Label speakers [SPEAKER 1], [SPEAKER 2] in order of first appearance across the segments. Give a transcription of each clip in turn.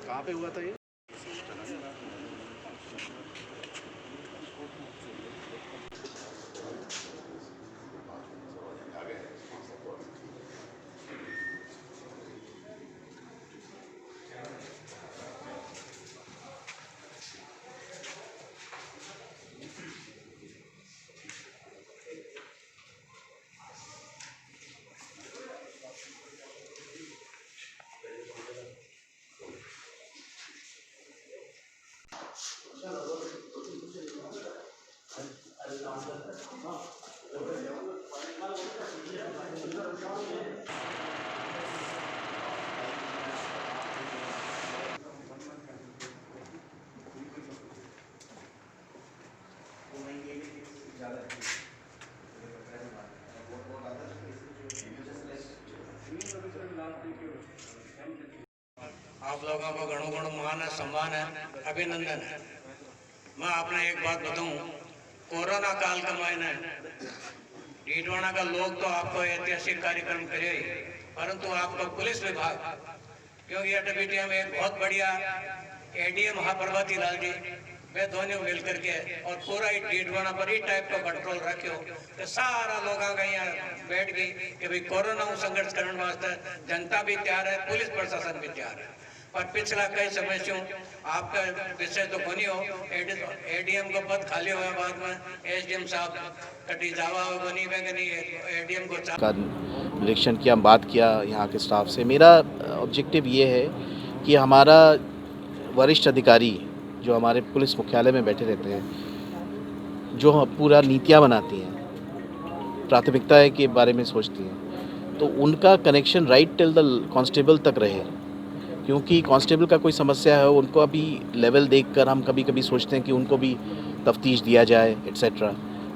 [SPEAKER 1] कहाँ पे हुआ था ये?
[SPEAKER 2] आप लोगों को गणों गणों मान है, सम्मान है, अभिनंदन है। मैं आपने एक बात बताऊं, कोरोना काल का महीना है, डीडवाना का लोग तो आपको ऐतिहासिक कार्यक्रम करे, परंतु आपका पुलिस विभाग, क्योंकि एडबीटीएम में एक बहुत बढ़िया एडीएम महाप्रभाती लाल जी वे दोनों मिल करके और पूरा ही डीडवाना पर ही टाइप का कंट्रोल रखियो तो सारा लोग यहाँ बैठ गई कि भाई कोरोना संघर्ष करने वास्ते जनता भी तैयार है, पुलिस प्रशासन भी तैयार है। पर पिछला कई समय से आपका विषय तो बनी हो, एडीएम को पद खाली हुआ बाद में एसडीएम साहब कटी जावा बनी नहीं, एडीएम को
[SPEAKER 1] का निरीक्षण किया, बात किया यहाँ के स्टाफ से। मेरा ऑब्जेक्टिव ये है कि हमारा वरिष्ठ अधिकारी जो हमारे पुलिस मुख्यालय में बैठे रहते हैं, जो पूरा नीतियाँ बनाती हैं, प्राथमिकताएं के बारे में सोचती हैं, तो उनका connection right till the constable तक रहे। क्योंकि कांस्टेबल का कोई समस्या है, उनको अभी लेवल देखकर हम कभी कभी सोचते हैं कि उनको भी तफ्तीश दिया जाए एट्सेट्रा,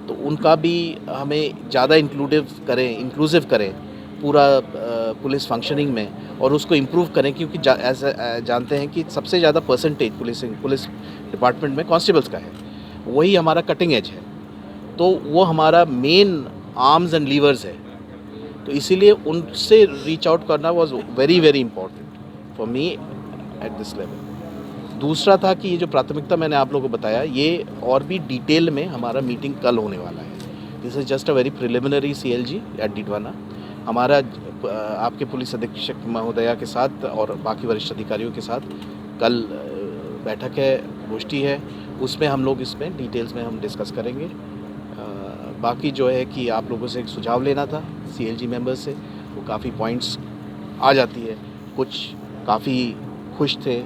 [SPEAKER 1] तो उनका भी हमें ज़्यादा इंक्लूसिव करें पूरा पुलिस फंक्शनिंग में और उसको इम्प्रूव करें। क्योंकि ऐसा जानते हैं कि सबसे ज़्यादा परसेंटेज पुलिस डिपार्टमेंट में कांस्टेबल्स का है, वही हमारा कटिंग एज है, तो वो हमारा मेन आर्म्स एंड लीवर्स है। तो इसीलिए उनसे रीच आउट करना was very very important for me at this level. दूसरा था कि ये जो प्राथमिकता मैंने आप लोगों को बताया, ये और भी डिटेल में हमारा मीटिंग कल होने वाला है। This is just a very preliminary CLG at Didwana. हमारा आपके पुलिस अधीक्षक महोदया के साथ और बाकी वरिष्ठ अधिकारियों के साथ कल बैठक है, गोष्ठी है, उसमें हम लोग इसमें डिटेल्स में हम डिस्कस करेंगे। बाकी जो है कि आप लोगों से एक सुझाव लेना था सीएलजी मेंबर्स से, वो काफ़ी पॉइंट्स आ जाती है, कुछ काफ़ी खुश थे।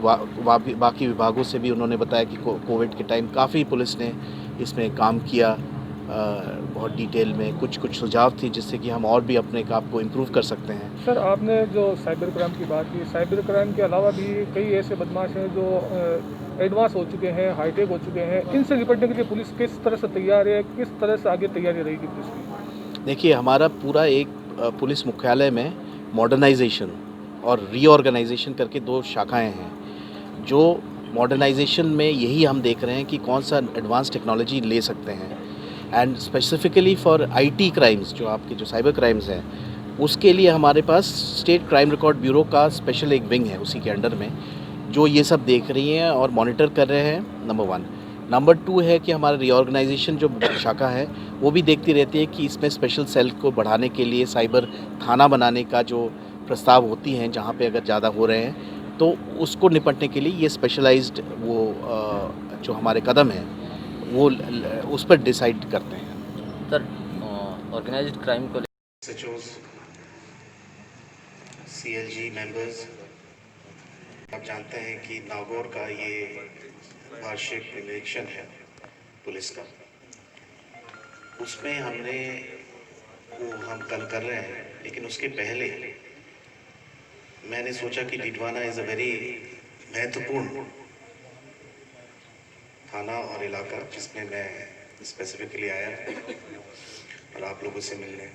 [SPEAKER 1] बाकी विभागों से भी उन्होंने बताया कि कोविड के टाइम काफ़ी पुलिस ने इसमें काम किया बहुत डिटेल में। कुछ सुझाव थी जिससे कि हम और भी अपने काम को इम्प्रूव कर सकते हैं।
[SPEAKER 3] सर, आपने जो साइबर क्राइम की बात की, साइबर क्राइम के अलावा भी कई ऐसे बदमाश हैं जो एडवांस हो चुके हैं, हाईटेक हो चुके हैं। इनसे निपटने के लिए पुलिस किस तरह से तैयार है, किस तरह से आगे तैयारी रहेगी पुलिस की?
[SPEAKER 1] देखिए, हमारा पूरा एक पुलिस मुख्यालय में मॉडर्नाइजेशन और रीऑर्गेनाइजेशन करके 2 शाखाएं हैं। जो मॉडर्नाइजेशन में यही हम देख रहे हैं कि कौन सा एडवांस टेक्नोलॉजी ले सकते हैं, and specifically for IT crimes, जो आपके जो साइबर क्राइम्स हैं, उसके लिए हमारे पास स्टेट क्राइम रिकॉर्ड ब्यूरो का स्पेशल एक विंग है उसी के अंडर में, जो ये सब देख रही हैं और मॉनिटर कर रहे हैं, नंबर 1। नंबर 2 है कि हमारा रीऑर्गेनाइजेशन जो शाखा है वो भी देखती रहती है कि इसमें स्पेशल सेल को बढ़ाने के लिए साइबर थाना बनाने का जो प्रस्ताव होती हैं, जहाँ पे अगर ज़्यादा हो रहे हैं तो उसको निपटने के लिए ये स्पेशलाइज्ड वो जो हमारे कदम हैं वो उस पर डिसाइड करते हैं।
[SPEAKER 4] सर, ऑर्गेनाइज्ड क्राइम को
[SPEAKER 2] सीएलजी मेंबर्स, आप जानते हैं कि नागौर का ये वार्षिक इलेक्शन है पुलिस का, उसमें हम कल कर रहे हैं, लेकिन उसके पहले मैंने सोचा कि डीडवाना इज़ अ वेरी महत्वपूर्ण थाना और इलाका जिसमें मैं स्पेसिफिकली आया और आप लोगों से मिलने।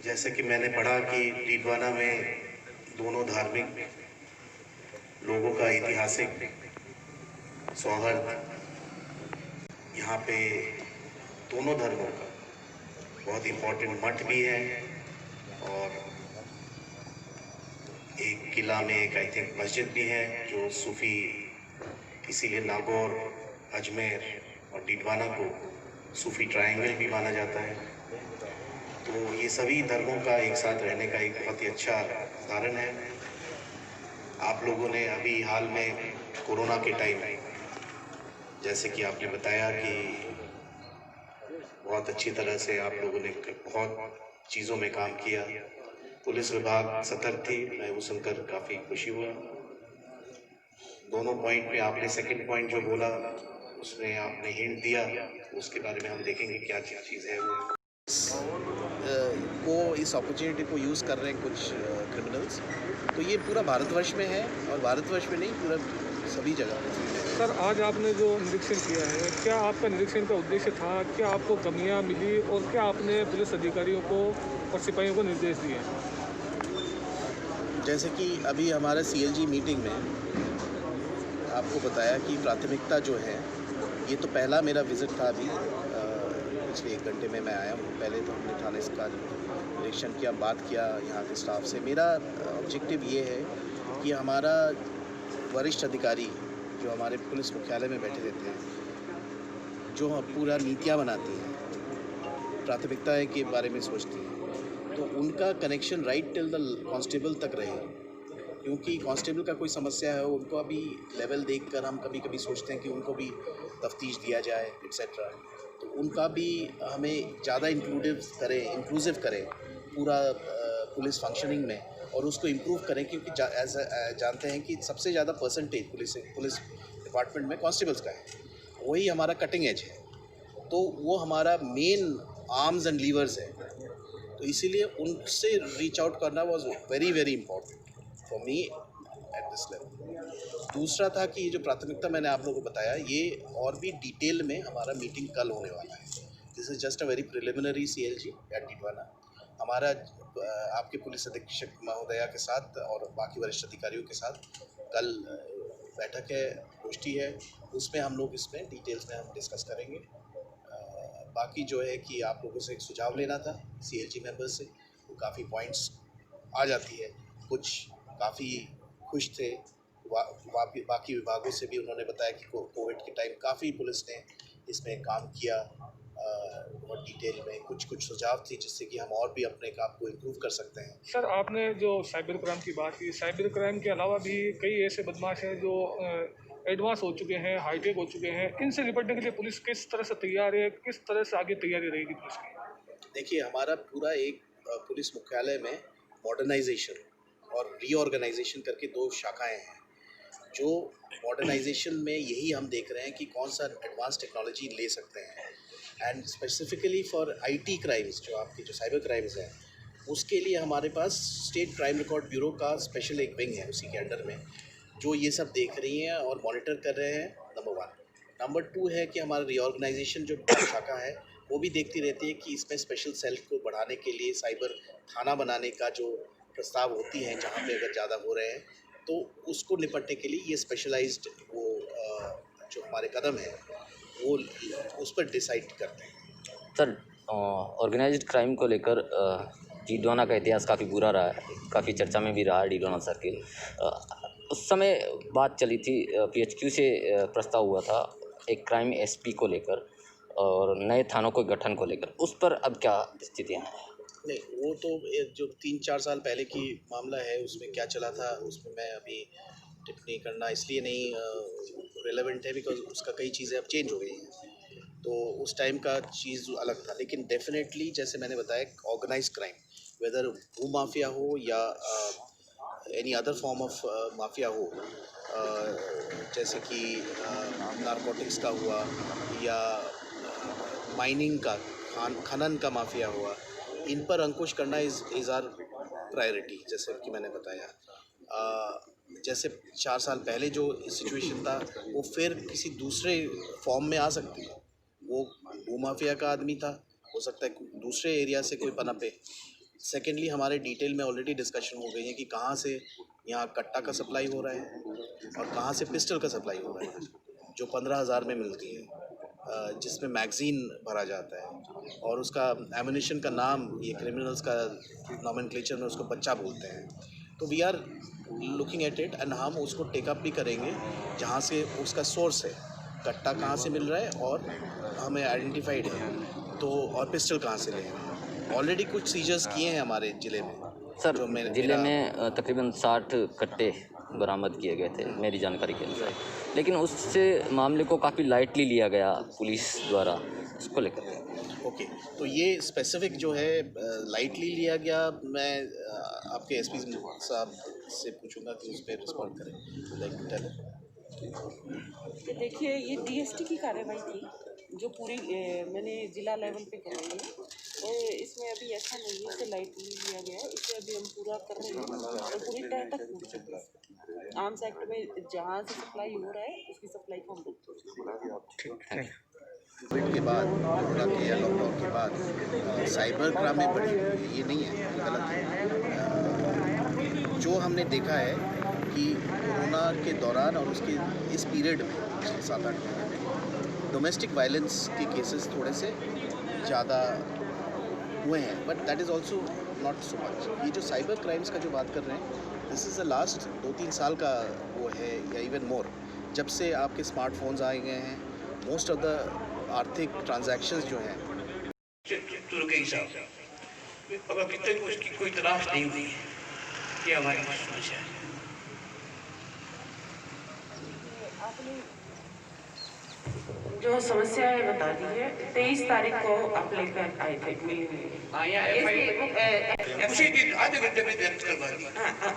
[SPEAKER 2] जैसे कि मैंने पढ़ा कि डीडवाना में दोनों धार्मिक लोगों का ऐतिहासिक सौहार्द, यहाँ पे दोनों धर्मों का बहुत इम्पोर्टेंट मठ भी है और
[SPEAKER 5] एक किला में एक आई थिंक मस्जिद भी है जो सूफ़ी, इसीलिए नागौर, अजमेर और डीडवाना को सूफ़ी ट्रायंगल भी माना जाता है। तो ये सभी धर्मों का एक साथ रहने का एक बहुत ही अच्छा उदाहरण है। आप लोगों ने अभी हाल में कोरोना के टाइम, जैसे कि आपने बताया कि बहुत अच्छी तरह से आप लोगों ने बहुत चीज़ों में काम किया। पुलिस विभाग सतर्क थी, मैं वो सुनकर काफ़ी खुशी हुआ। दोनों पॉइंट में आपने सेकंड पॉइंट जो बोला उसमें आपने हिंट दिया, उसके बारे में हम देखेंगे क्या क्या चीज़ है वो।
[SPEAKER 1] को इस अपॉर्चुनिटी को यूज़ कर रहे हैं कुछ क्रिमिनल्स, तो ये पूरा भारतवर्ष में है और भारतवर्ष में नहीं, पूरा सभी जगह पे है।
[SPEAKER 3] सर, आज आपने जो निरीक्षण किया है, क्या आपका निरीक्षण का उद्देश्य था? क्या आपको कमियां मिली और क्या आपने पुलिस अधिकारियों को और सिपाहियों को निर्देश दिए?
[SPEAKER 1] जैसे कि अभी हमारा CLG मीटिंग में आपको बताया कि प्राथमिकता जो है, ये तो पहला मेरा विज़िट था अभी, पिछले 1 घंटे में मैं आया हूँ। पहले तो हमने थाने का निरीक्षण किया, बात किया यहाँ के स्टाफ से। मेरा ऑब्जेक्टिव ये है कि हमारा वरिष्ठ अधिकारी जो हमारे पुलिस मुख्यालय में बैठे रहते हैं, जो पूरा नीतियाँ बनाती हैं, प्राथमिकताएं के बारे में सोचती हैं, तो उनका connection right till the constable तक रहे। क्योंकि कांस्टेबल का कोई समस्या है, उनको अभी लेवल देखकर हम कभी-कभी सोचते हैं कि उनको भी तफ्तीश दिया जाए एटसेट्रा। तो उनका भी हमें ज़्यादा इंक्लूसिव करें पूरा पुलिस फंक्शनिंग में, और उसको इम्प्रूव करें, क्योंकि जानते हैं कि सबसे ज़्यादा परसेंटेज पुलिस डिपार्टमेंट में कांस्टेबल्स का है, वही हमारा कटिंग एज है। तो वो हमारा मेन आर्म्स एंड लीवर्स है, तो इसीलिए उनसे रीच आउट करना was very very important for me at this level. दूसरा था कि ये जो प्राथमिकता मैंने आप लोगों को बताया, ये और भी डिटेल में हमारा मीटिंग कल होने वाला है। This is just a very preliminary CLG at Didwana. हमारा आपके पुलिस अधीक्षक महोदया के साथ और बाकी वरिष्ठ अधिकारियों के साथ कल बैठक है, गोष्ठी है, उसमें हम लोग इसमें डिटेल्स में हम डिस्कस करेंगे। बाकी जो है कि आप लोगों से एक सुझाव लेना था CLG मेंबर्स से, वो काफ़ी पॉइंट्स आ जाती है, कुछ काफ़ी खुश थे। बाकी विभागों से भी उन्होंने बताया कि कोविड के टाइम काफ़ी पुलिस ने इसमें काम किया, और डिटेल में कुछ सुझाव थी जिससे कि हम और भी अपने काम को इम्प्रूव कर सकते हैं।
[SPEAKER 3] सर, आपने जो साइबर क्राइम की बात की, साइबर क्राइम के अलावा भी कई ऐसे बदमाश हैं जो एडवांस हो चुके हैं, हाईटेक हो चुके हैं। इनसे निपटने के लिए पुलिस किस तरह से तैयार है? किस तरह से आगे तैयारी रहेगी पुलिस की?
[SPEAKER 1] देखिए, हमारा पूरा एक पुलिस मुख्यालय में मॉडर्नाइजेशन और रीऑर्गेनाइजेशन करके 2 शाखाएं हैं। जो मॉडर्नाइजेशन में यही हम देख रहे हैं कि कौन सा एडवांस टेक्नोलॉजी ले सकते हैं, and specifically for IT crimes, जो आपकी जो साइबर क्राइम्स हैं, उसके लिए हमारे पास स्टेट क्राइम रिकॉर्ड ब्यूरो का स्पेशल एक विंग है उसी के अंडर में, जो ये सब देख रही हैं और मॉनिटर कर रहे हैं, नंबर 1। नंबर 2 है कि हमारा रीऑर्गेनाइजेशन जो शाखा है, वो भी देखती रहती है कि इसमें स्पेशल सेल को बढ़ाने के लिए साइबर थाना बनाने का जो प्रस्ताव होती हैं, जहाँ पे अगर ज़्यादा हो रहे हैं, तो उसको निपटने के लिए ये स्पेशलाइज्ड वो जो हमारे कदम हैं, वो उस पर डिसाइड करते हैं।
[SPEAKER 4] सर, ऑर्गेनाइज्ड क्राइम को लेकर डीडवाना का इतिहास काफ़ी बुरा रहा है, काफ़ी चर्चा में भी रहा है डीडवाना सर्किल। उस समय बात चली थी, PHQ से प्रस्ताव हुआ था एक क्राइम SP को लेकर और नए थानों के गठन को लेकर, उस पर अब क्या स्थितियाँ हैं?
[SPEAKER 1] नहीं, वो तो एक जो 3-4 साल पहले की मामला है, उसमें क्या चला था उसमें मैं अभी टिप्पणी करना इसलिए नहीं रिलेवेंट है, बिकॉज उसका कई चीज़ें अब चेंज हो गई हैं, तो उस टाइम का चीज़ अलग था। लेकिन डेफिनेटली जैसे मैंने बताया, ऑर्गेनाइज क्राइम, वेदर भू माफिया हो या any other form of mafia हो, जैसे कि नारकोटिक्स का हुआ या माइनिंग का, खनन का माफिया हुआ, इन पर अंकुश करना इज़ आर प्रायोरिटी। जैसे कि मैंने बताया, जैसे 4 साल पहले जो सिचुएशन था, वो फिर किसी दूसरे फॉर्म में आ सकती है। वो भूमाफिया का आदमी था, हो सकता है दूसरे एरिया से कोई पनपे। सेकेंडली, हमारे डिटेल में ऑलरेडी डिस्कशन हो गई है कि कहाँ से यहाँ कट्टा का सप्लाई हो रहा है और कहाँ से पिस्टल का सप्लाई हो रहा है, जो 15,000 में मिलती है, जिसमें मैगज़ीन भरा जाता है, और उसका एमुनिशन का नाम ये क्रिमिनल्स का नॉमेनक्लेचर में उसको बच्चा बोलते हैं। तो we are looking at it and हम उसको टेकअप भी करेंगे जहाँ से उसका सोर्स है, कट्टा कहाँ से मिल रहा है और हमें आइडेंटिफाइड है तो, और पिस्टल कहाँ से ले रहे हैं। ऑलरेडी कुछ सीजर्स किए हैं हमारे ज़िले में।
[SPEAKER 4] सर ज़िले में तकरीबन 60 कट्टे बरामद किए गए थे मेरी जानकारी के अनुसार, लेकिन उससे मामले को काफ़ी लाइटली लिया गया पुलिस द्वारा, उसको लेकर।
[SPEAKER 1] ओके, तो ये स्पेसिफिक जो है लाइटली लिया गया, मैं आपके एसपी साहब से पूछूंगा कि उस पर रिस्पॉन्ड करें। लाइक
[SPEAKER 6] देखिए, ये डीएसटी की कार्रवाई थी जो पूरी मैंने ज़िला लेवल पे कराई है, और इसमें अभी ऐसा नहीं है कि लाइटली लिया गया है। इसे अभी हम पूरा कर रहे हैं और पूरी तह तक पहुँच चुके हैं। आर्म्स एक्ट में जहाँ से सप्लाई हो रहा है उसकी सप्लाई को हम रोक।
[SPEAKER 1] कोविड के बाद, कोरोना के या लॉकडाउन के बाद साइबर क्राइम में बढ़ी हुई है, ये नहीं है, ये गलत है। जो हमने देखा है कि कोरोना के दौरान और उसके इस पीरियड में पिछले 7-8 महीने में डोमेस्टिक वायलेंस के केसेस थोड़े से ज़्यादा हुए हैं, but that is also not so much. ये जो साइबर क्राइम्स का जो बात कर रहे हैं, दिस इज़ द लास्ट 2-3 साल का वो है या इवन मोर, जब से आपके स्मार्टफोन्स आए गए हैं। मोस्ट ऑफ द आर्थिक ट्रांजैक्शंस जो हैं
[SPEAKER 2] तुर्की साहब अब अभी तक उसकी कोई तलाश नहीं हुई है, ये हमारी समस्या है।
[SPEAKER 6] आपने जो समस्या है बता दी है। 23 तारीख को आप लेकर आए थे
[SPEAKER 2] उसी दिन आधे घंटे में दर्ज करवा दी।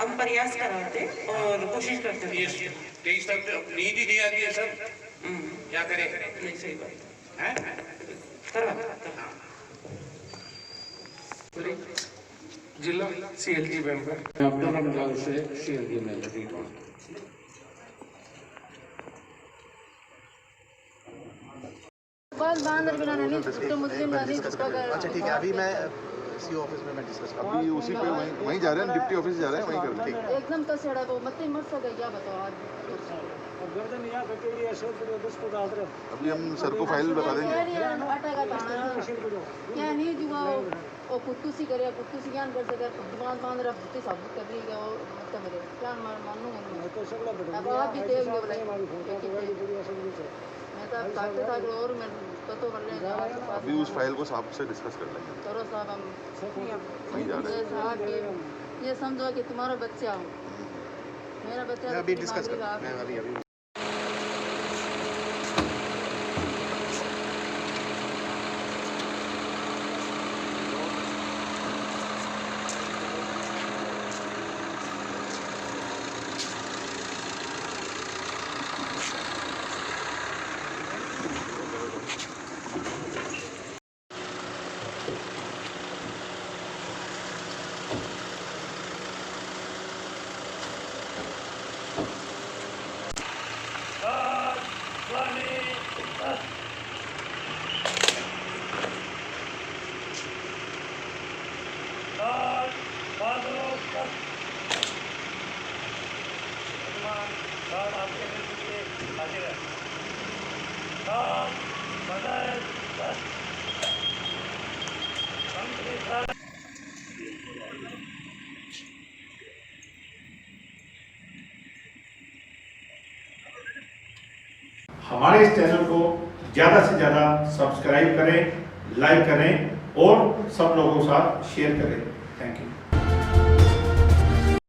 [SPEAKER 6] हम प्रयास कर रहे थे और कोशिश करते थे।
[SPEAKER 2] 23 तक नींद ही नहीं आती है सर, क्या करें?
[SPEAKER 6] नहीं, सही बात
[SPEAKER 2] हैं?
[SPEAKER 7] जिला सीएलजी मेंबर अब्दुल रमजान से सीएलजी मेंबर
[SPEAKER 1] अच्छा ठीक है, अभी मैं सी ऑफिस में मैं डिस्कस करूँगा।
[SPEAKER 8] अभी उसी पे वहीं जा रहे हैं, डिप्टी ऑफिस जा रहे हैं, वहीं कर लेंगे।
[SPEAKER 9] एकदम तो सड़ा को मत मर सके क्या बताओ आज।
[SPEAKER 8] अभी हम सर को फाइल बता देंगे।
[SPEAKER 9] क्या नहीं जुआ वो पुत्तू सी करे, पुत्तू सी ज्ञान कर सके, दुकान बांध रहा पुत्तू सब कर रही है और मतलब मेरे क्या मानूंगा अब आप भी देख लो मैं तो ताकते था और मैं तो कर ले।
[SPEAKER 8] अभी उस फाइल को साहब से डिस्कस कर लेंगे।
[SPEAKER 9] करो साहब, हम
[SPEAKER 8] वहीं जा रहे हैं।
[SPEAKER 9] साहब ये समझो कि तुम्हारा बच्चा हो, मेरा बच्चा
[SPEAKER 1] अभी डिस्कस कर, मैं अभी
[SPEAKER 10] हमारे इस चैनल को ज़्यादा से ज़्यादा सब्सक्राइब करें, लाइक करें और सब लोगों के साथ शेयर करें। Thank you.